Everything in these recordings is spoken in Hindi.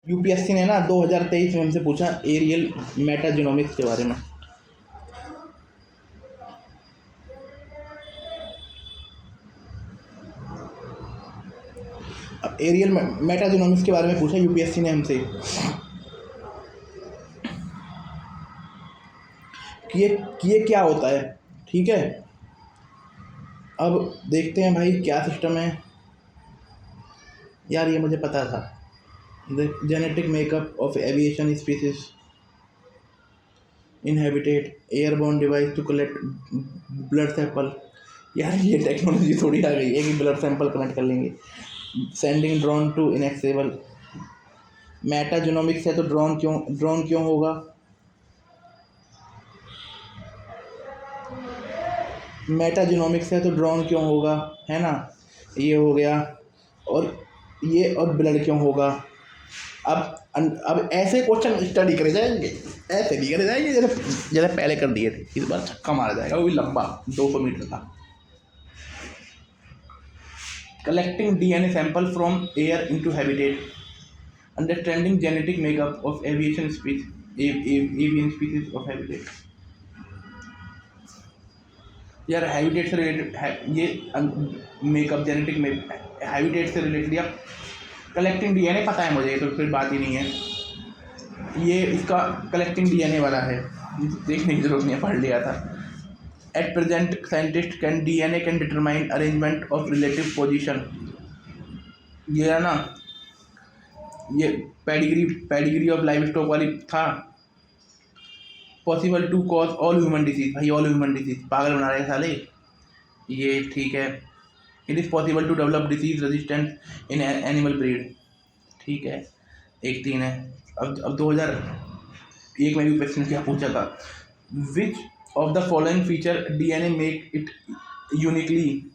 यूपीएससी ने ना 2023 में हमसे पूछा एरियल मेटाजेनोमिक्स के बारे में। अब एरियल मेटाजेनोमिक्स के बारे में पूछा यूपीएससी ने हमसे कि ये क्या होता है। ठीक है, अब देखते हैं भाई क्या सिस्टम है। यार ये मुझे पता था, the genetic makeup of aviation species inhabited airborne device to collect blood sample. यार ये टेक्नोलॉजी थोड़ी आ गई है कि ब्लड सैंपल कलेक्ट कर लेंगे। Sending drone to inaccessible. Metagenomics है तो ड्रोन क्यों होगा? मेटाजेनोमिक्स है तो ड्रोन क्यों होगा, है ना। ये हो गया। और ब्लड क्यों होगा। अब ऐसे क्वेश्चन स्टडी करे जाएंगे, ऐसे नहीं करे जाएंगे जैसे पहले कर दिए थे। इस बार छक्का मारा जाएगा, वो भी लंबा 200 मीटर का। Collecting DNA sample from air into habitat, understanding genetic makeup of aviation species of habitat. यार हैबिटेट से रिलेटेड ये मेकअप जेनेटिक में हैबिटेट से रिलेटेड या कलेक्टिंग डीएनए पता है मुझे, तो फिर बात ही नहीं है। ये इसका कलेक्टिंग डीएनए वाला है, देखने की जरूरत नहीं है, पढ़ लिया था। At present scientist can DNA can determine arrangement of relative position. ये है ना, ये पेडिग्री ऑफ लाइव स्टॉक वाली था। Possible to cause all human disease. भाई ऑल ह्यूमन डिजीज पागल बना रहे साले। ये ठीक है। It is possible to develop disease resistance in animal breed. ठीक है, एक 3 है। अब 2001 में भी क्वेश्चन क्या पूछा था, which of the following feature DNA make it uniquely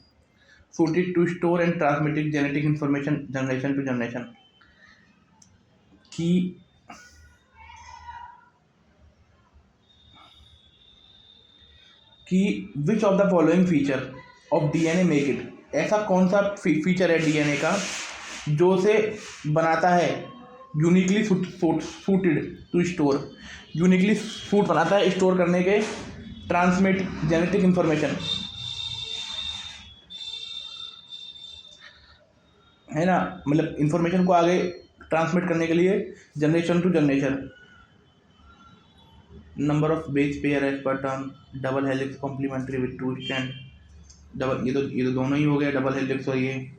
suited to store and transmit genetic information generation to generation. कि which of the following feature of DNA make it, ऐसा कौन सा फीचर है डीएनए का जो से बनाता है uniquely suited to store, uniquely suit बनाता है स्टोर करने के, ट्रांसमिट जेनेटिक इंफॉर्मेशन, है ना, मतलब इंफॉर्मेशन को आगे ट्रांसमिट करने के लिए generation to generation. Number of base pair as per turn, double helix complementary with 2 strand. Double, ये तो दोनों ही हो गया, डबल हेलिक्स और ये।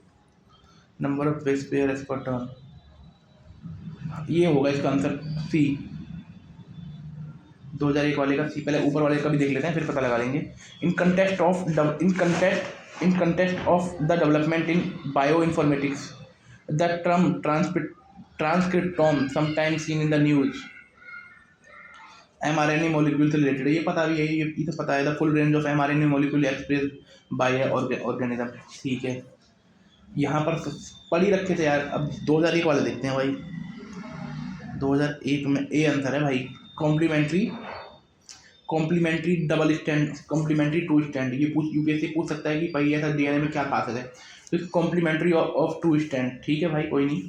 Number of base pair as per turn, ये होगा इसका आंसर सी। 2001 वाले का सी। पहले ऊपर वाले का भी देख लेते हैं, फिर पता लगा लेंगे। In context of the development in bio informatics, the term transcriptome sometimes seen in the news. mRNA molecule से रिलेटेड है, ये पता भी है, ये तो पता है। The full range of mRNA molecule express bye organism. ठीक है, यहाँ पर पढ़ ही रखे थे यार। अब 2001 वाले देखते हैं भाई। 2001 में ए आंसर है भाई। Complementary double strand, complementary 2 strand. ये यूपीएससी पूछ सकता है कि भाई ऐसा डीएनए में क्या खासियत है, तो कॉम्प्लीमेंट्री ऑफ 2 स्टैंड। ठीक है भाई, कोई नहीं।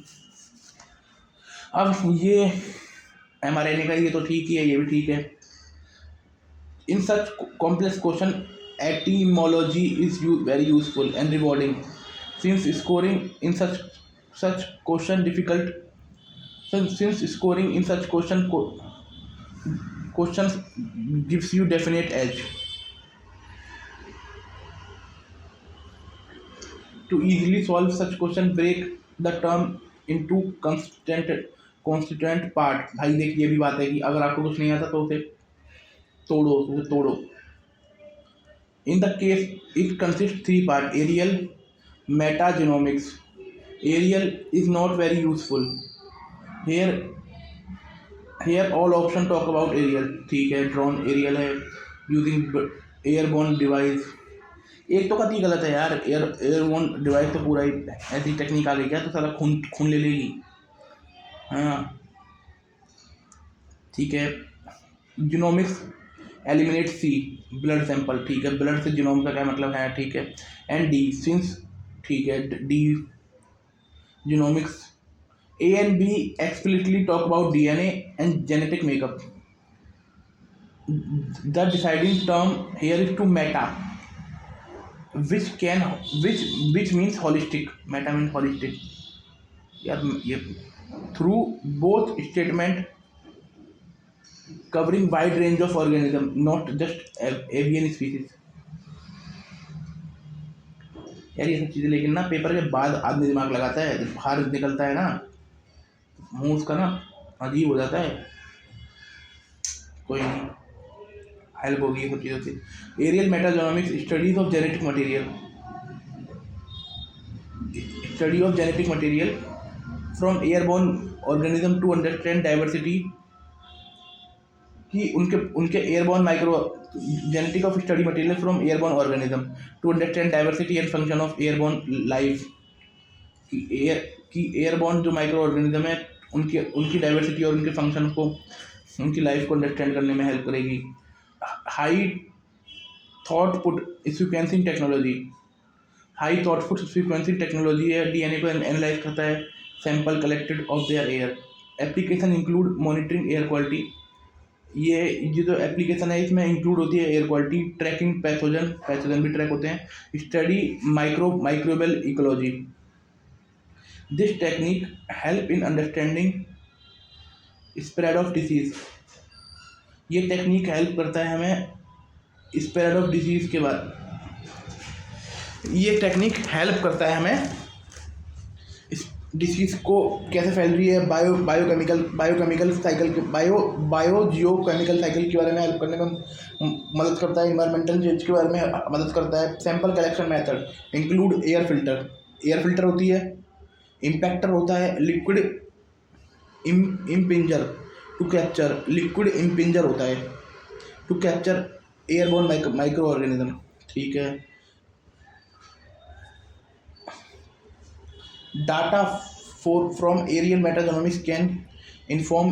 अब ये mRNA का ये तो ठीक ही है, ये भी ठीक है। In such complex question etymology is very useful and rewarding since scoring in such question difficult since scoring in such questions gives you definite edge. To easily solve such question, break the term into constituent part। भाई देखिए, ये भी बात है कि अगर आपको कुछ नहीं आता तो उसे तोड़ो। In the case, it consists 3 parts: aerial, metagenomics. Aerial is not very useful. Here all option talk about aerial। ठीक है, ड्रोन एरियल है, यूजिंग एयरबोर्न डिवाइस। एक तो कतई गलत है यार, एयरबोर्न डिवाइस तो पूरा ही ऐसी टेक्निक आ गई क्या, तो सारा खून ले लेगी। हाँ ठीक है। जीनोमिक्स एलिमिनेट सी, ब्लड सैंपल। ठीक है, ब्लड से जीनोम का क्या मतलब है, ठीक है। एंड डी सिंस, ठीक है, D genomics A and B explicitly talk about DNA and genetic makeup. The deciding term here is to meta, which means holistic. Meta means holistic. यार ये through both statement covering wide range of organism, not just avian species. यार ये सब चीज़ें लेकिन ना पेपर के बाद आदमी दिमाग लगाता है, जब बाहर निकलता है ना मुंह उसका ना अजीब हो जाता है। कोई नहीं, हेल्प होगी ये सब चीज़ों से। Aerial metagenomics studies of genetic material, study of genetic material from airborne organism to understand diversity, कि उनके airborne micro genetic of study material from airborne organism to understand diversity and function of airborne life, कि एयरबोर्न जो माइक्रो ऑर्गेनिज्म है उनकी डाइवर्सिटी और उनके फंक्शन को, उनकी लाइफ को अंडरस्टैंड करने में हेल्प करेगी। High thoughtful sequencing technology, high thoughtful sequencing technology है, डीएनए को एनालाइज करता है, sample collected of their air. Application include monitoring air quality, ये जो एप्लीकेशन है इसमें इंक्लूड होती है एयर क्वालिटी, ट्रैकिंग पैथोजन भी ट्रैक होते हैं, study microbial ecology. This technique help in understanding spread of disease, ये टेक्निक हेल्प करता है हमें स्प्रेड ऑफ डिसीज के बाद, ये टेक्निक हेल्प करता है हमें इस डिसीज़ को कैसे फैल रही है, बायोकेमिकल साइकिल के बायोजियोकेमिकल साइकिल के बारे में हेल्प करने में मदद करता है, इन्वायरमेंटल चेंज के बारे में मदद करता है। Sample collection method include air filter होती है, इम्पैक्टर होता है, liquid impinger to capture, liquid impinger होता है to capture airborne micro organism. ठीक है, data from aerial metagenomics can inform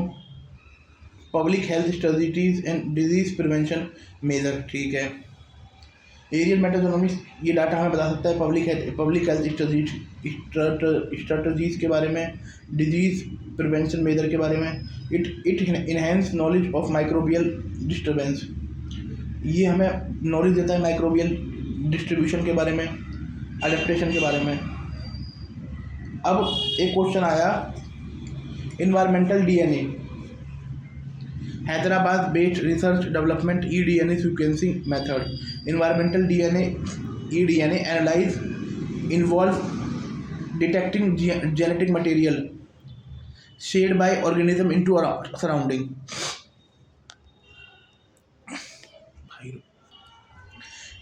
public health strategies and disease prevention measure. ठीक है, एरियल मेटाजोनोमिक्स ये डाटा हमें बता सकता है पब्लिक हेल्थ स्ट्रेटजीज के बारे में, डिजीज प्रिवेंशन मेजर के बारे में। It enhance knowledge of microbial disturbance, ये हमें नॉलेज देता है माइक्रोबियल डिस्ट्रीब्यूशन के बारे में, अडेप्टेशन के बारे में। अब एक क्वेश्चन आया, environmental DNA, Hyderabad based research development eDNA sequencing method. Environmental eDNA analyse involve detecting genetic material shared by organism into surrounding.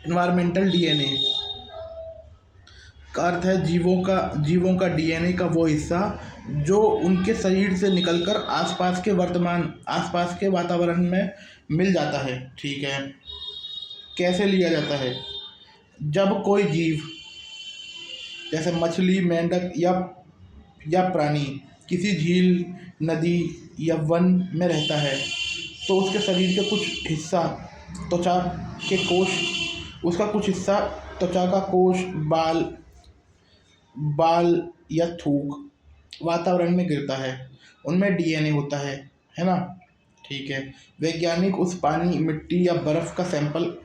Environmental DNA का अर्थ है जीवों का डीएनए का वो हिस्सा जो उनके शरीर से निकलकर आसपास के वातावरण में मिल जाता है। ठीक है, कैसे लिया जाता है? जब कोई जीव जैसे मछली, मेंढक या प्राणी किसी झील, नदी या वन में रहता है तो उसके शरीर के कुछ हिस्सा त्वचा के कोश, उसका कुछ हिस्सा त्वचा का कोश, बाल या थूक वातावरण में गिरता है, उनमें डीएनए होता है ना। ठीक है, वैज्ञानिक उस पानी, मिट्टी या बर्फ़ का सैंपल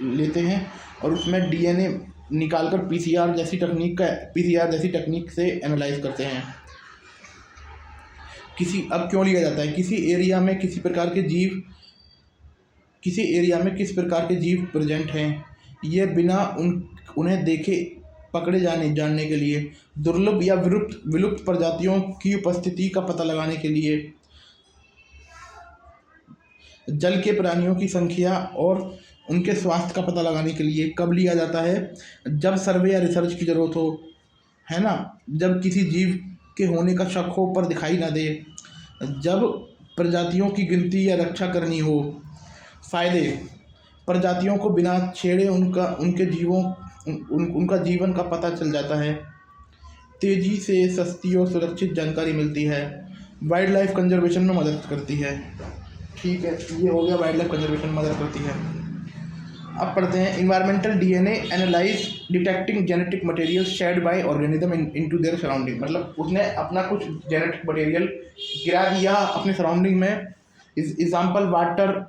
लेते हैं और उसमें डीएनए निकालकर पीसीआर जैसी तकनीक से एनालाइज करते हैं। अब क्यों लिया जाता है? किसी एरिया में किस प्रकार के जीव प्रेजेंट हैं, ये बिना उन्हें देखे पकड़े जानने के लिए, दुर्लभ या विलुप्त प्रजातियों की उपस्थिति का पता लगाने के लिए, जल के प्राणियों की संख्या और उनके स्वास्थ्य का पता लगाने के लिए। कब लिया जाता है? जब सर्वे या रिसर्च की ज़रूरत हो, है ना, जब किसी जीव के होने का शक हो पर दिखाई ना दे, जब प्रजातियों की गिनती या रक्षा करनी हो। फ़ायदे: प्रजातियों को बिना छेड़े उनका जीवन का पता चल जाता है, तेज़ी से सस्ती और सुरक्षित जानकारी मिलती है, वाइल्ड लाइफ कंजर्वेशन में मदद करती है। ठीक है, ये हो गया वाइल्ड लाइफ कंजर्वेशन में मदद करती है। अब पढ़ते हैं environmental DNA analyse detecting genetic material shared by organism into their surrounding. मतलब उसने अपना कुछ जेनेटिक मटेरियल गिरा दिया अपने सराउंडिंग में। Example water,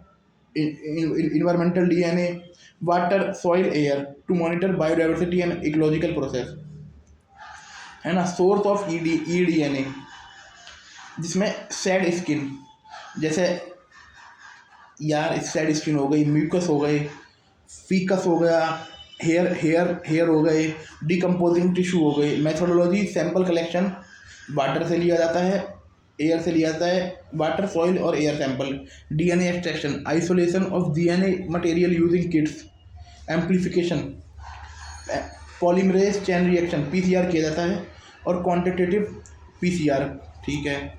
environmental DNA, water, soil, air to monitor biodiversity and ecological process, है ना। Source of E D N A, जिसमें सैड स्किन, जैसे यार सैड स्किन हो गई, म्यूकस हो गए, फीकस हो गया, हेयर हो गए, डिकम्पोजिंग टिश्यू हो गए। मेथोडोलॉजी सैंपल कलेक्शन, वाटर से लिया जाता है, एयर से लिया जाता है, वाटर, सॉइल और air sample. DNA extraction, isolation of DNA material using kits, amplification, polymerase chain reaction PCR किया जाता है, और क्वांटिटेटिव पीसीआर, ठीक है,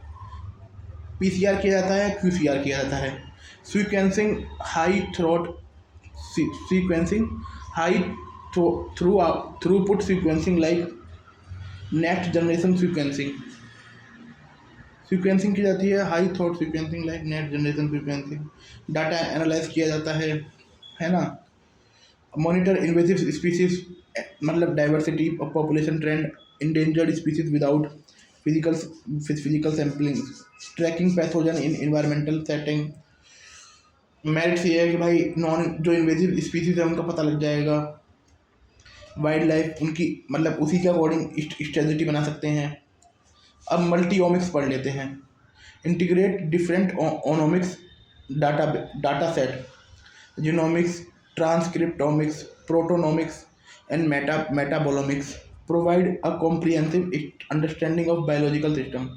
पीसीआर किया जाता है, क्यूसीआर किया जाता है। Sequencing high throughput sequencing like next generation sequencing की जाती है, high throughput sequencing like next generation sequencing. Data analyse किया जाता है ना। मॉनिटर इन्वेसिव स्पीसीज, मतलब diversity of population trend, endangered species without physical sampling, tracking pathogen in environmental setting. Merits ये है कि भाई जो इन्वेसिव स्पीसीज है उनका पता लग जाएगा, वाइल्ड लाइफ उनकी मतलब उसी के अकॉर्डिंग स्ट्रेटजी बना सकते हैं। अब मल्टी ओमिक्स पढ़ लेते हैं। Integrate different omics data set, genomics, transcriptomics, proteomics and metabolomics, provide a comprehensive understanding of biological system.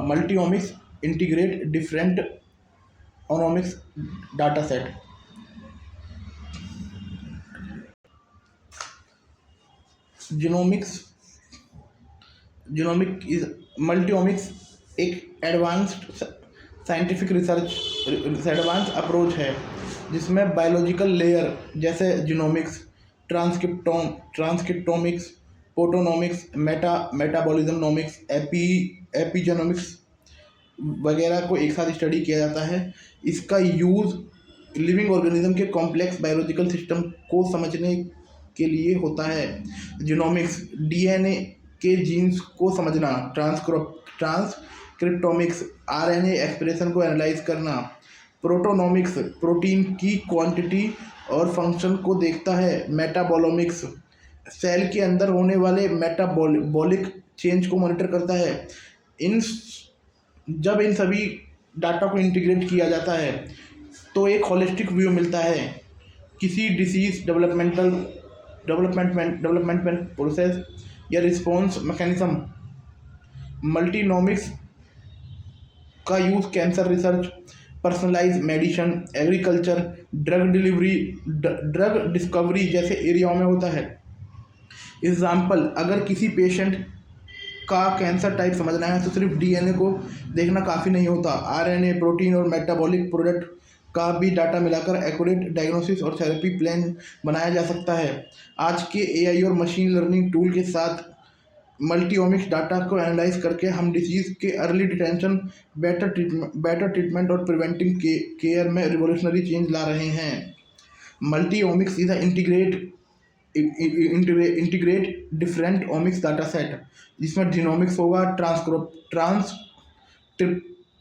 Multi-omics integrate different omics data set. Genomic is multi-omics एक एडवांस्ड साइंटिफिक एडवांस अप्रोच है जिसमें बायोलॉजिकल लेयर जैसे जीनोमिक्स, ट्रांसक्रिप्टोमिक्स, पोटोनोमिक्स, मेटाबॉलिज्मोमिक्स, एपिजेनोमिक्स वगैरह को एक साथ स्टडी किया जाता है। इसका यूज़ लिविंग ऑर्गेनिज्म के कॉम्प्लेक्स बायोलॉजिकल सिस्टम को समझने के लिए होता है। जीनोमिक्स, डीएनए के जीन्स को समझना, ट्रांसक्रिप्टोमिक्स, आरएनए एक्सप्रेशन को एनालाइज करना, प्रोटोनोमिक्स, प्रोटीन की क्वांटिटी और फंक्शन को देखता है, मेटाबॉलोमिक्स, सेल के अंदर होने वाले मेटाबॉलिक चेंज को मॉनिटर करता है। जब इन सभी डाटा को इंटीग्रेट किया जाता है तो एक होलिस्टिक व्यू मिलता है किसी डिसीज डेवलपमेंट प्रोसेस या रिस्पॉन्स मैकेनिज्म। मल्टीनोमिक्स का use cancer research, personalise medicine, agriculture, drug discovery जैसे एरियाओं में होता है। एग्जाम्पल, अगर किसी पेशेंट का कैंसर टाइप समझना है तो सिर्फ डीएनए को देखना काफ़ी नहीं होता, आरएनए, प्रोटीन और मेटाबॉलिक प्रोडक्ट का भी डाटा मिलाकर एक्यूरेट डायग्नोसिस और थेरेपी प्लान बनाया जा सकता है। आज के एआई और मशीन लर्निंग टूल के साथ मल्टीओमिक्स डाटा को एनालाइज करके हम डिसीज़ के अर्ली डिटेंशन, बेटर ट्रीटमेंट और प्रिवेंटिव केयर में रिवोल्यूशनरी चेंज ला रहे हैं। Multiomics is integrate different omics data set, जिसमें जीनोमिक्स होगा,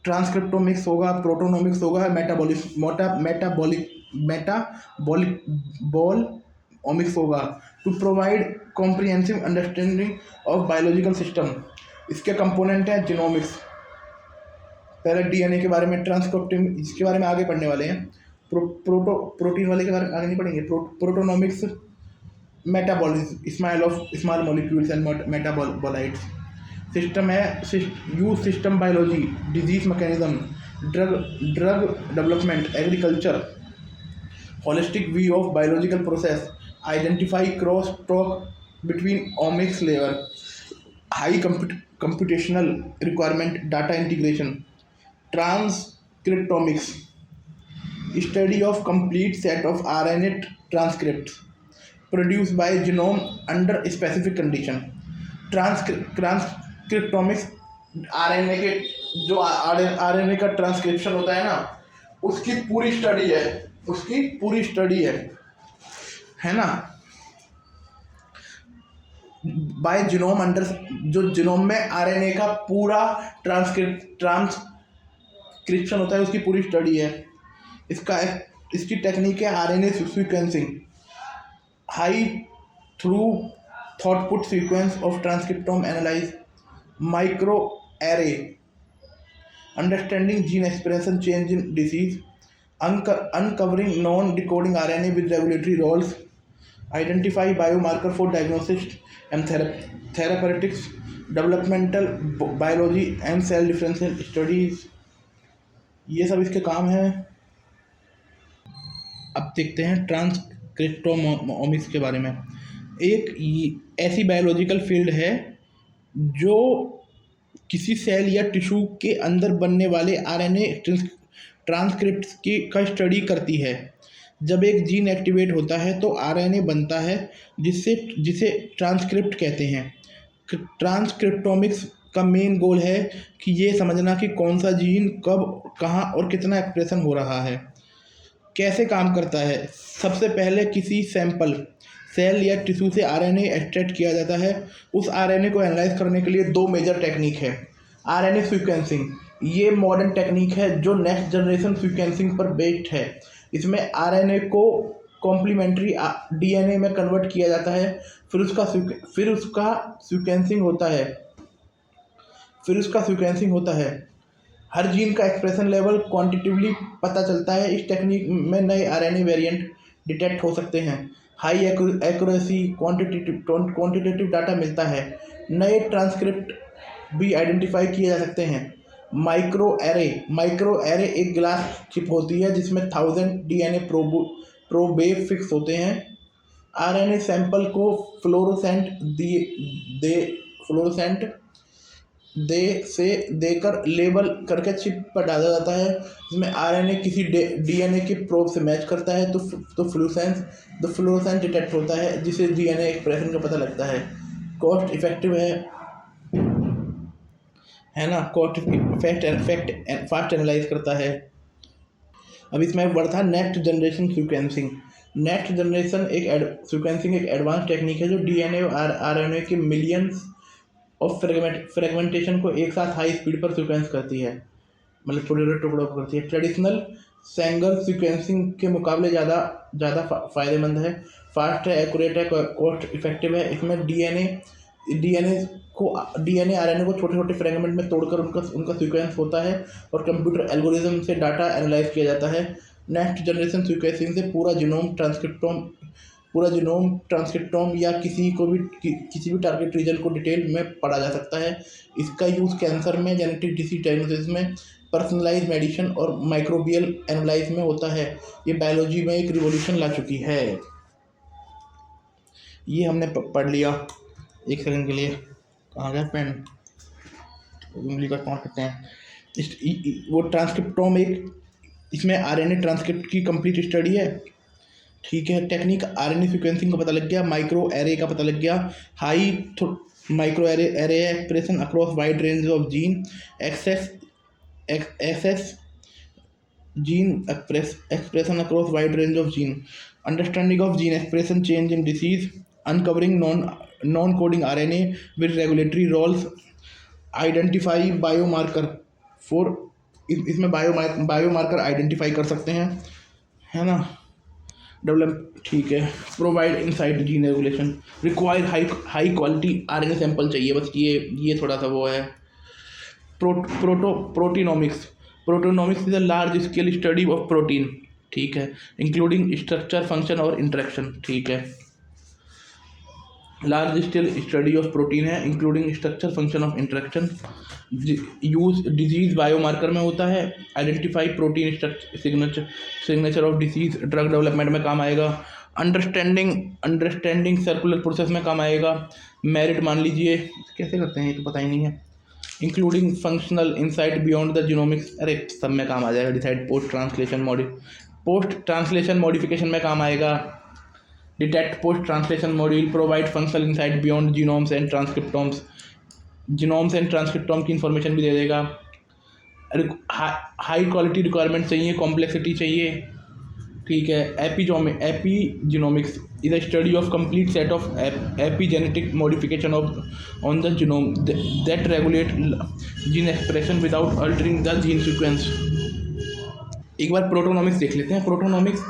ट्रांसक्रिप्टोमिक्स होगा, प्रोटोनोमिक्स होगा, मेटाबॉलिक होगा, to provide comprehensive understanding of biological system. इसके कंपोनेंट हैं जीनोमिक्स, पहले डीएनए के बारे में, ट्रांसक्रिप्टोम इसके बारे में आगे पढ़ने वाले हैं, प्रोटीन वाले के बारे में आगे नहीं पढ़ेंगे। Proteomics, metabolism, small molecules and metabolites. System है use system biology, disease mechanism, drug development, agriculture, holistic view of biological process, identify cross talk between omics layer, high computational requirement, data integration. Transcriptomics, study of complete set of RNA transcripts produced by genome under specific condition. Transcriptomics RNA के जो आरएनए का ट्रांसक्रिप्शन होता है ना, उसकी पूरी स्टडी है, उसकी पूरी स्टडी है ना। बाय जीनोम अंडर, जो जीनोम में आरएनए का पूरा ट्रांसक्रिप्शन होता है, उसकी पूरी स्टडी है। इसकी टेक्निक है RNA sequencing, high through throughput sequence of transcriptome analyse, micro array, understanding gene expression change in disease, uncovering non-decoding RNA with regulatory roles, identify biomarker for diagnosis and therapeutics, developmental biology and cell differential studies, ये सब इसके काम हैं। अब देखते हैं ट्रांसक्रिप्टोमोमिक्स के बारे में। एक ऐसी बायोलॉजिकल फील्ड है जो किसी सेल या टिश्यू के अंदर बनने वाले आरएनए ट्रांसक्रिप्ट्स की का स्टडी करती है। जब एक जीन एक्टिवेट होता है तो आरएनए बनता है, जिसे ट्रांसक्रिप्ट कहते हैं। ट्रांसक्रिप्टोमिक्स का मेन गोल है कि ये समझना कि कौन सा जीन कब, कहाँ और कितना एक्सप्रेशन हो रहा है। कैसे काम करता है? सबसे पहले किसी सैंपल सेल या टिश्यू से आरएनए एक्सट्रैक्ट किया जाता है। उस आरएनए को एनालाइज करने के लिए दो मेजर टेक्निक है। आरएनए सीक्वेंसिंग, ये मॉडर्न टेक्निक है जो नेक्स्ट जनरेशन सीक्वेंसिंग पर बेस्ड है। इसमें आरएनए को कॉम्प्लीमेंट्री डीएनए में कन्वर्ट किया जाता है, फिर उसका सीक्वेंसिंग होता है। हर जीन का एक्सप्रेशन लेवल क्वांटिटिवली पता चलता है। इस टेक्निक में नए आरएनए वेरिएंट डिटेक्ट हो सकते हैं। हाई एक्यूरेसी क्वांटिटेटिव डाटा मिलता है। नए ट्रांसक्रिप्ट भी आइडेंटिफाई किए जा सकते हैं। माइक्रो एरे एक ग्लास चिप होती है जिसमें 1000 डीएनए प्रोबे फिक्स होते हैं। आरएनए सैंपल को फ्लोरोसेंट से देकर लेबल करके चिप पर डाला जाता है। इसमें आरएनए किसी डीएनए के प्रोब से मैच करता है तो फ्लोरोसेंट डिटेक्ट होता है, जिसे डीएनए एक्सप्रेशन का पता लगता है। कॉस्ट इफेक्टिव है ना, कॉस्ट इफेक्ट फास्ट एनालाइज करता है। अब इसमें बढ़ता है next generation sequencing. Next generation sequencing एक एडवांस टेक्निक है जो डीएनए और आरएनए के मिलियंस ऑफ फ्रेगमेंटेशन को एक साथ हाई स्पीड पर सीक्वेंस करती है, मतलब छोटे छोटे टुकड़ों को करती है। ट्रेडिशनल सेंगल सीक्वेंसिंग के मुकाबले ज़्यादा फायदेमंद है, फास्ट है, एक्यूरेट है, कॉस्ट इफेक्टिव है। इसमें डीएनए आरएनए को छोटे छोटे फ्रेगमेंट में तोड़कर उनका सीक्वेंस होता है और कंप्यूटर एल्गोरिज्म से डाटा एनालाइज किया जाता है। नेक्स्ट जनरेशन सीक्वेंसिंग से पूरा जीनोम ट्रांसक्रिप्टोम या किसी भी टारगेट रीजन को डिटेल में पढ़ा जा सकता है। इसका यूज़ कैंसर में, जेनेटिक डिसीज डायग्नोसिस में, पर्सनलाइज मेडिसिन और माइक्रोबियल एनालाइज में होता है। ये बायोलॉजी में एक रिवॉल्यूशन ला चुकी है। ये हमने पढ़ लिया। एक सेकंड के लिए कहाँ गया पेन, उंगली का इस्तेमाल करते हैं। वो ट्रांसक्रिप्टोम इसमें आरएनए ट्रांसक्रिप्ट की कंप्लीट स्टडी है, ठीक है। टेक्निक आरएनए सीक्वेंसिंग का पता लग गया, माइक्रो एरे का पता लग गया। Micro array expression across wide range of gene, access gene expression across wide range of gene, understanding of gene expression change in disease, uncovering non coding RNA with regulatory roles, identify biomarker for, इसमें बायोमार्कर आइडेंटिफाई कर सकते हैं, है ना। डेवलप, ठीक है। Provide insight gene regulation, require high quality RNA sample चाहिए, बस ये थोड़ा सा वो है। Proteomics is a large scale study of protein, ठीक है, इंक्लूडिंग स्ट्रक्चर, फंक्शन और इंटरेक्शन, ठीक है। Large scale study of protein है, including structure, function of interaction. Use disease biomarker में होता है। Identify protein signature of disease, drug development में काम आएगा। अंडरस्टैंडिंग सर्कुलर प्रोसेस में काम आएगा। मेरिट मान लीजिए, कैसे करते हैं ये तो पता ही नहीं है। Including functional insight beyond the genomics, अरे सब में काम आ जाएगा। डिसाइड पोस्ट ट्रांसलेशन मॉडिफिकेशन में काम आएगा। Detect post translation module, provide functional insight beyond genomes and transcriptomes, genomes and transcriptome की इंफॉर्मेशन भी दे देगा। हाई क्वालिटी रिक्वायरमेंट चाहिए, कॉम्प्लेक्सिटी चाहिए, ठीक है। Epigenomics is a study of complete set of epigenetic modification of on the genome that regulate gene expression without altering the gene sequence. एक बार प्रोटोनॉमिक्स देख लेते हैं। प्रोटोनॉमिक्स,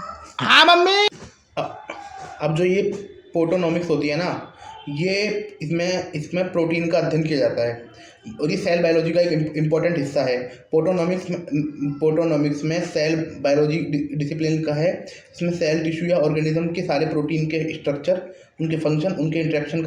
हाँ मम्मी। अब जो ये प्रोटोनॉमिक्स होती है ना, ये इसमें इसमें प्रोटीन का अध्ययन किया जाता है और ये सेल बायोलॉजी का एक इम्पॉर्टेंट हिस्सा है। प्रोटोनॉमिक्स में सेल बायोलॉजी डिसिप्लिन का है। इसमें सेल टिश्यू या ऑर्गेनिज्म के सारे प्रोटीन के स्ट्रक्चर, उनके फंक्शन, उनके इंटरेक्शन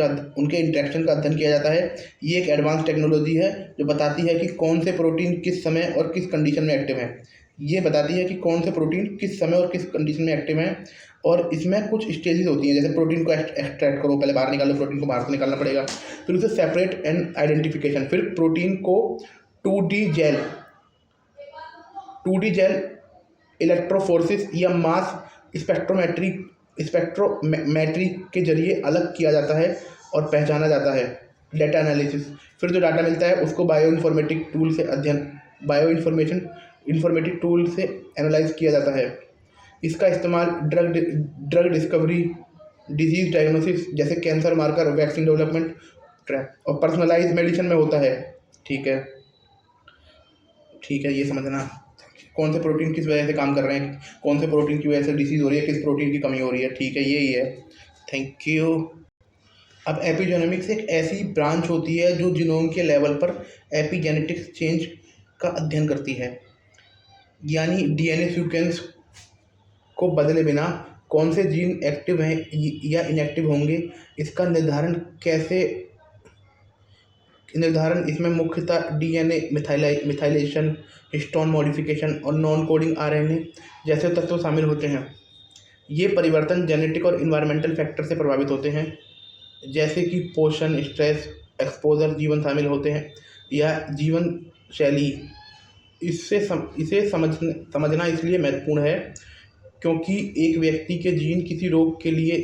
का अध्ययन किया जाता है। ये एक एडवांस टेक्नोलॉजी है जो बताती है कि कौन से प्रोटीन किस समय और किस कंडीशन में एक्टिव हैं। ये बताती है कि कौन से प्रोटीन किस समय और किस कंडीशन में एक्टिव हैं। और इसमें कुछ स्टेजेस होती हैं, जैसे प्रोटीन को एक्सट्रैक्ट करो, पहले बाहर निकालो, प्रोटीन को बाहर से निकालना पड़ेगा, फिर उसे सेपरेट एंड आइडेंटिफिकेशन, फिर प्रोटीन को 2D जेल इलेक्ट्रोफोरेसिस या मास स्पेक्ट्रोमेट्री के जरिए अलग किया जाता है और पहचाना जाता है। डेटा एनालिसिस, फिर जो डाटा मिलता है उसको इंफॉर्मेटिक टूल से एनालाइज किया जाता है। इसका इस्तेमाल ड्रग डिस्कवरी, डिजीज डायग्नोसिस जैसे cancer marker, vaccine development, trap और पर्सनलाइज मेडिसिन में होता है। ठीक है, ये समझना कौन से प्रोटीन किस वजह से काम कर रहे हैं, कौन से प्रोटीन की वजह से डिसीज़ हो रही है, किस प्रोटीन की कमी हो रही है। ठीक है, यही है। Thank you. अब एपिजेनोमिक्स एक ऐसी ब्रांच होती है जो जीनोम के लेवल पर एपिजेनेटिक्स चेंज का अध्ययन करती है, यानी डीएनए सीक्वेंस को बदले बिना कौन से जीन एक्टिव हैं या इनएक्टिव होंगे, इसका निर्धारण इसमें मुख्यतः डीएनए मिथाइलेशन, हिस्टोन मॉडिफिकेशन और नॉन कोडिंग आरएनए जैसे तत्व शामिल होते हैं। ये परिवर्तन जेनेटिक और इन्वायरमेंटल फैक्टर से प्रभावित होते हैं, जैसे कि पोषण, स्ट्रेस, एक्सपोजर, जीवन शामिल होते हैं या जीवन शैली। इसे समझना इसलिए महत्वपूर्ण है क्योंकि एक व्यक्ति के जीन किसी रोग के लिए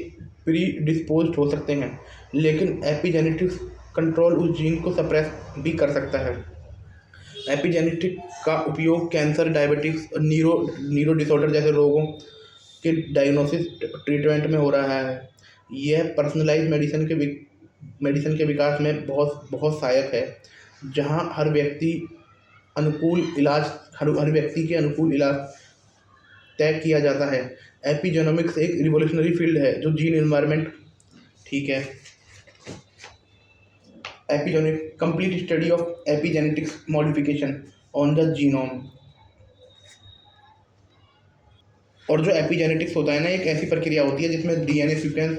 प्री डिस्पोज्ड हो सकते हैं, लेकिन एपिजेनेटिक्स कंट्रोल उस जीन को सप्रेस भी कर सकता है। एपिजेनेटिक का उपयोग कैंसर, डायबिटीज और न्यूरो डिसऑर्डर जैसे रोगों के डायग्नोसिस, ट्रीटमेंट में हो रहा है। यह पर्सनलाइज मेडिसिन के विकास में बहुत सहायक है, जहां हर व्यक्ति के अनुकूल इलाज तय किया जाता है। एपिजेनोमिक्स एक रिवोल्यूशनरी फील्ड है जो जीन एनवायरनमेंट, ठीक है, epigenetic complete study of epigenetics modification on the genome. और जो एपिजेनेटिक्स होता है ना, एक ऐसी प्रक्रिया होती है जिसमें डीएनए सीक्वेंस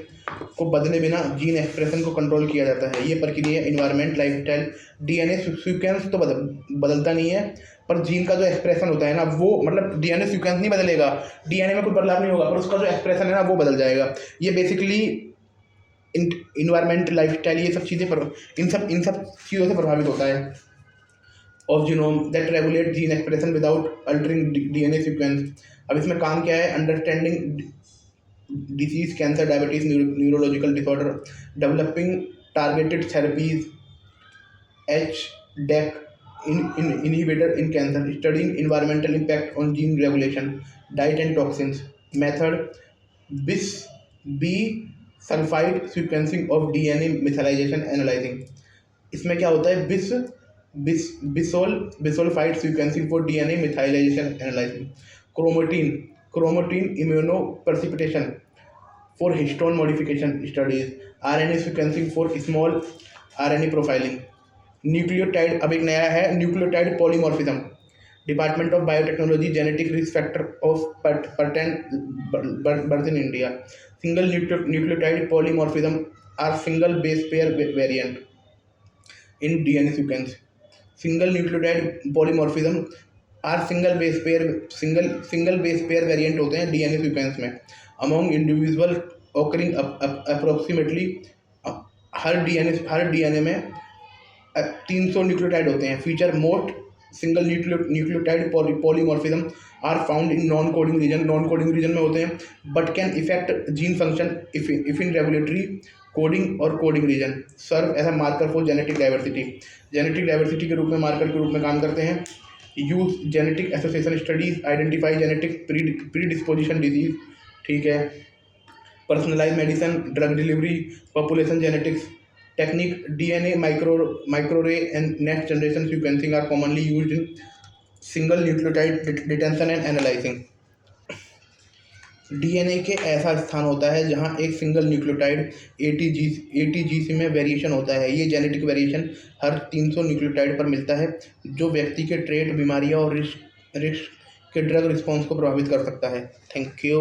को बदले बिना जीन एक्सप्रेशन को कंट्रोल किया जाता है। ये प्रक्रिया एनवायरनमेंट, लाइफस्टाइल, डीएनए सीक्वेंस तो बदलता नहीं है, पर जीन का जो एक्सप्रेशन होता है ना, वो मतलब डीएनए सीक्वेंस नहीं बदलेगा, डीएनए में कोई बदलाव नहीं होगा, पर उसका जो एक्सप्रेशन है ना वो बदल जाएगा। ये बेसिकली इन्वायरमेंट, लाइफस्टाइल, ये सब चीज़ें इन सब चीज़ों से प्रभावित होता है। Of genome that regulate gene expression without altering DNA sequence. अब इसमें काम क्या है? Understanding disease, cancer, diabetes, neurological disorder, developing targeted therapies, HDAC inhibitor in cancer, studying environmental impact on gene regulation, diet and toxins, method bis-sulfide sequencing of DNA methylation analyzing। इसमें क्या होता है? Bisulfite sequencing for DNA methylation analysis. Chromatin immunoprecipitation for histone modification studies. RNA sequencing for small RNA profiling. Nucleotide, अब एक नया है, nucleotide polymorphism, department of biotechnology, genetic risk factor of birth in India. Single nucleotide polymorphism are single base pair variant in DNA sequence. Single nucleotide polymorphism are single base pair variant होते हैं डीएनए सीक्वेंस में अमॉन्ग इंडिविजुअल ऑकरिंग अप्रोक्सीमेटली। हर डीएनए में 300 न्यूक्लियोटाइड होते हैं। Feature most single nucleotide polymorphism are found in non coding region में होते हैं, but can effect gene function if in regulatory coding और coding region serve as a marker for genetic diversity के रूप में मार्कर के रूप में काम करते हैं। Use genetic association studies identify genetic predisposition disease, ठीक है। Personalize medicine, drug delivery, population genetics technique, DNA microarray and next generation sequencing are commonly used in single nucleotide detection and analysing. DNA के ऐसा स्थान होता है जहां एक सिंगल न्यूक्लियोटाइड एटीजीसी में वेरिएशन होता है। ये जेनेटिक वेरिएशन हर 300 न्यूक्लियोटाइड पर मिलता है, जो व्यक्ति के ट्रेट, बीमारियां और रिस्क के ड्रग रिस्पॉन्स को प्रभावित कर सकता है। Thank you.